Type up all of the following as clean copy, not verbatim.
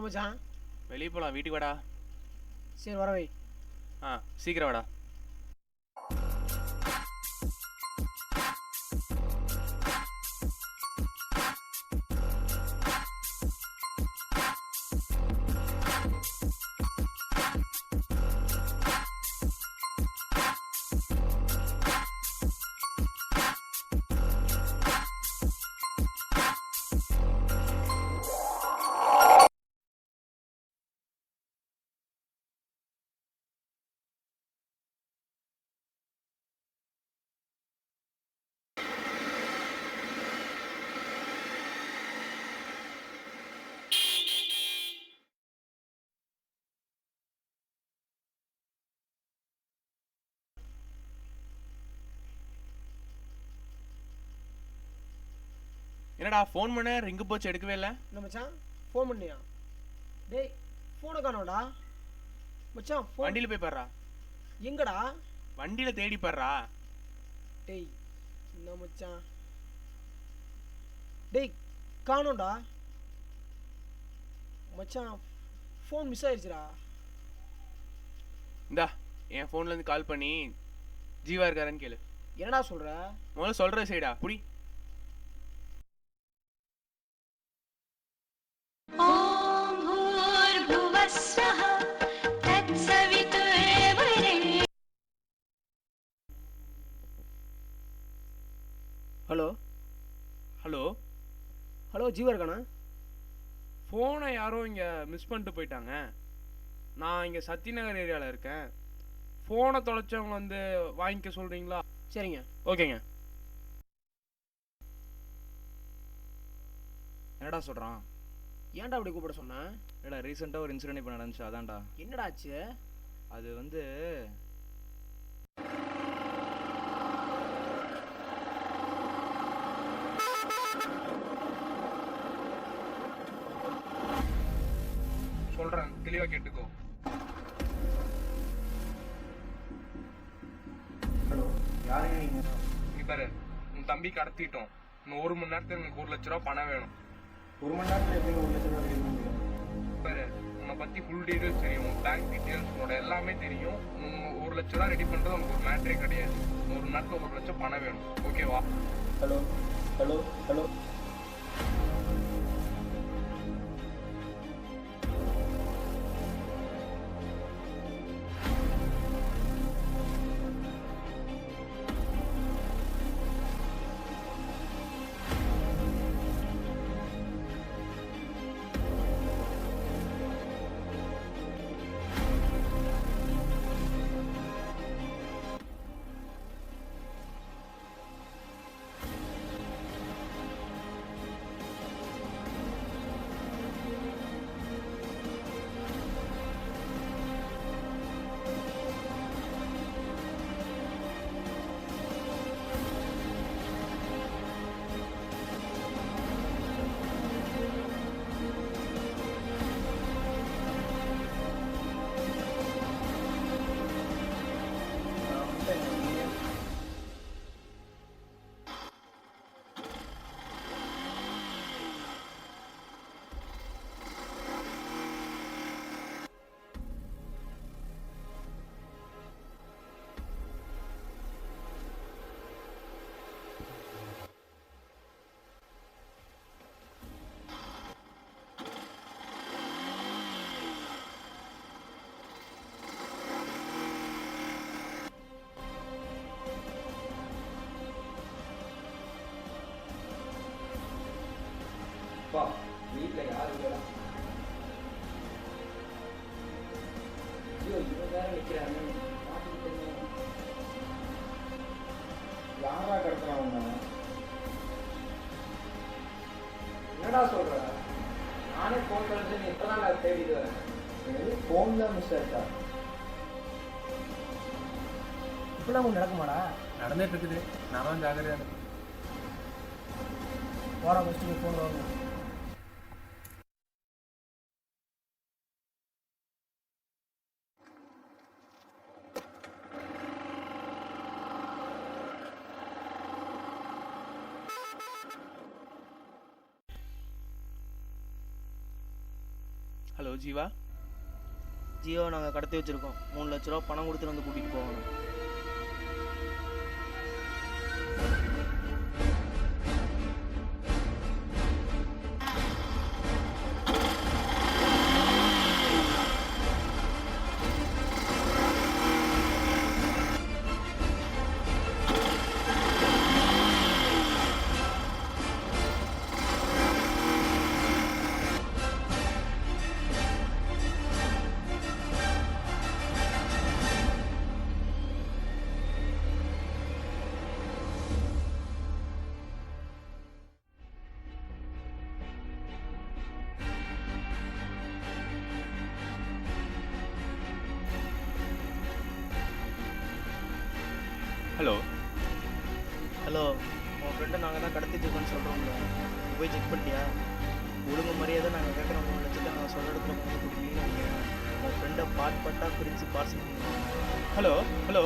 மச்சான்? வெளியே போகலாம், வீட்டுக்கு வாடா. சரி வர வை. சீக்கிரம் வாடா. என்னடா ஃபோன் பண்ண, ரிங்கு போச்சு, எடுக்கவே இல்லை. என்ன மச்சான் ஃபோன் பண்ணியா? டேய் ஃபோனை காணோடா மச்சான். வண்டியில் போய் பாடுறா. எங்கடா? வண்டியில் தேடி பாடுறா. டேய் என்ன மச்சான்? டேய் காணோண்டா மச்சான். ஃபோன் மிஸ் ஆயிடுச்சுடா. இந்தா என் ஃபோன்லேருந்து கால் பண்ணி ஜீவா இருக்காருன்னு கேளு. என்னடா சொல்கிற? முதல்ல சொல்கிற சைடா புடி. ஹலோ ஹலோ ஹலோ, ஜீவா இருக்கானா? ஃபோனை யாரும் இங்கே மிஸ் பண்ணிட்டு போயிட்டாங்க. நான் இங்கே சத்திநகர் ஏரியாவில் இருக்கேன். ஃபோனை தொலைச்சவங்க வந்து வாங்கிக்க சொல்கிறீங்களா? சரிங்க. ஓகேங்க. என்னடா சொல்கிறான்? ஏன்டா அப்படி கூப்பிட சொன்னேன்? இல்லைடா, ரீசெண்டாக ஒரு இன்சிடென்ட் இப்போ நடந்துச்சு, அதான்டா. என்னடா ஆச்சு? அது வந்து சொல்கிறேன், தெளிவாக கேட்டுக்கோ. ஹலோ, யாருங்க நீங்கள்? நீ பாரு, உன் தம்பி கடத்திட்டோம். இன்னும் 1 மணி நேரத்துக்கு எனக்கு 1 லட்ச ரூபா பணம் வேணும். 1 மணி நேரத்தில் எப்படி 1 லட்சம் ரூபா ரெடி பண்ண முடியும்? பாரு, உன்னை பற்றி ஃபுல் டீட்டெயில்ஸ் தெரியும், உன் பேங்க் டீட்டெயில்ஸ் உன்னோட எல்லாமே தெரியும். 1 லட்ச ரூபா ரெடி பண்ணுறது உனக்கு ஒரு மேட்டரே கிடையாது. 1 மணி நேரத்தில் 1 லட்சம் பணம் வேணும். ஓகேவா? Hello hello hello. அப்பா வீட்டில் யாரும் இல்லைடா. ஐயோ இவன் வேற நிற்கிறாங்க, மாட்டிக்கிட்டேங்க. யாரா கிடக்குறான் உன்னை? என்னடா சொல்ற? நானே ஃபோன் பண்ணி நீ இப்போதான் நான் தேடிட்டு வரேன். எனக்கு ஃபோன் தான் மிஸ் ஆச்சா? இப்பெல்லாம் ஒன்று நடக்குமாடா? நடந்துட்டு இருக்குது. நான் தான் ஜாகிரதையாக இருக்கேன். வாடா ஃபஸ்ட்டு ஃபோன் வாங்க. ஹலோ ஜீவா. ஜியோ நாங்கள் கடத்தி வச்சுருக்கோம். 3 லட்ச ரூபா பணம் கொடுத்துட்டு வந்து கூட்டிகிட்டு போகணும். ஹலோ. ஹலோ, உன் ஃப்ரெண்டை நாங்கள் தான் கடத்தி வச்சுருக்கோன்னு சொல்கிறோம்ல, போய் செக் பண்ணிட்டியா? ஒழுங்கு மரியாதை நாங்கள் கேட்குற 3 லட்சத்தை நாங்கள் சொல்கிற இடத்துல கொண்டு கொடுப்பீங்க. உன் ஃப்ரெண்டை பாட்டாக பிரித்து பார்சல் பண்ணுவோம். ஹலோ. ஹலோ.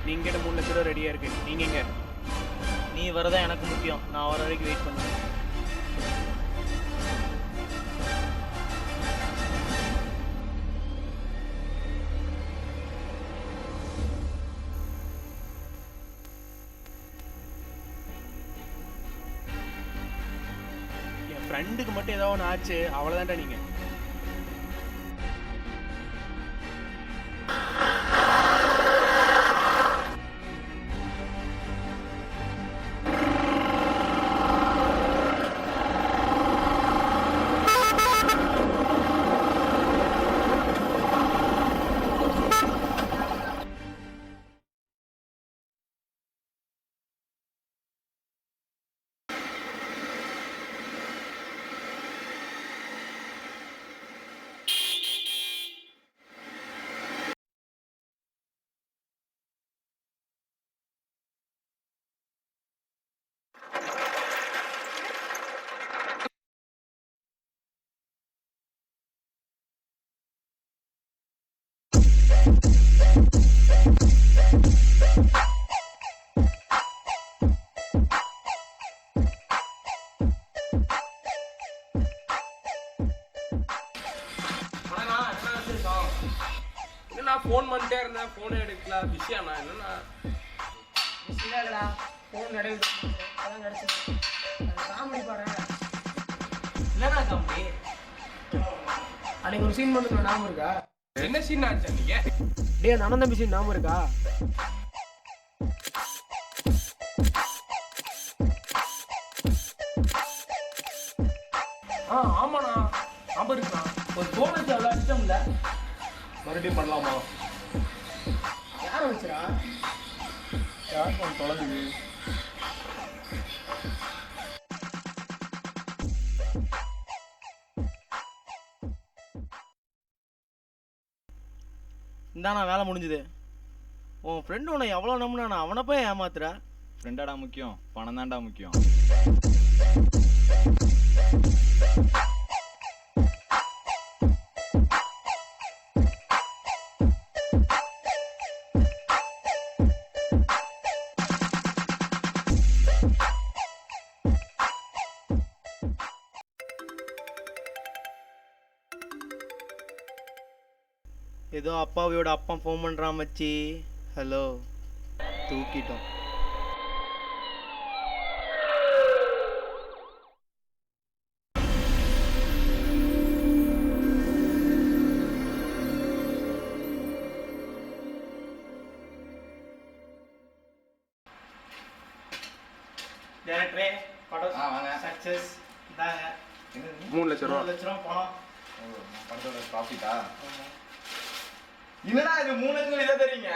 நீங்கிட்ட 3 லட்ச ரூபா ரெடியாக இருக்கு. நீங்கள் எங்கே? நீ வரதான் எனக்கு முக்கியம். நான் வர வரைக்கும் வெயிட் பண்ணுவேன். என் ஃப்ரெண்டுக்கு மட்டும் ஏதாவது ஒன்று ஆச்சு, அவ்வளோதான்டா நீங்கள். நான் ஃபோன் பண்ணிட்டே இருந்தேன், ஃபோனை எடுக்கல. விஷயம்ண்ணா என்னன்னா இல்லைடா, ஃபோன் கிடையாது. அதான் கிடச்சிது. காமெடி பாடுறேன். என்னடா காமெடி? அன்னைக்கு ஒரு சீன் பண்ணுங்க, ஞாபகம் இருக்கா? என்ன சீன் ஆச்சு நீங்க? டே, அந்த அண்ணன் தம்பி சீன் ஞாபகம் இருக்கா? ஆமாண்ணா, ஞாபகம் இருக்குண்ணா. ஒரு ஃபோன் வச்சு அவ்வளோ இஷ்டம் இல்லை. மறுபடியும் பண்ணலாமா? யாரை வச்சுரா? யார் ஃபோன் தொலைஞ்சுது? இந்தாண்ணா வேலை முடிஞ்சுது. உன் ஃப்ரெண்டு உன்னை எவ்வளோ நம்பினா அவனை போய் ஏமாத்துற? ஃப்ரெண்டாடா முக்கியம், பணம் தான்டா முக்கியம். ஏதோ அப்பாவியோட அப்பா ஃபோன் பண்ணுறான் மச்சி. ஹலோ, தூக்கிட்டோம். டேரக்டரே, படம் வாங்க. சக்ஸஸ். இதாங்க 3 லட்ச ரூபா. 3 லட்ச ரூபா பணம். படத்தோட ப்ராஃபிட்டா? என்னடா இது 3 லட்சம் இதை தரீங்க?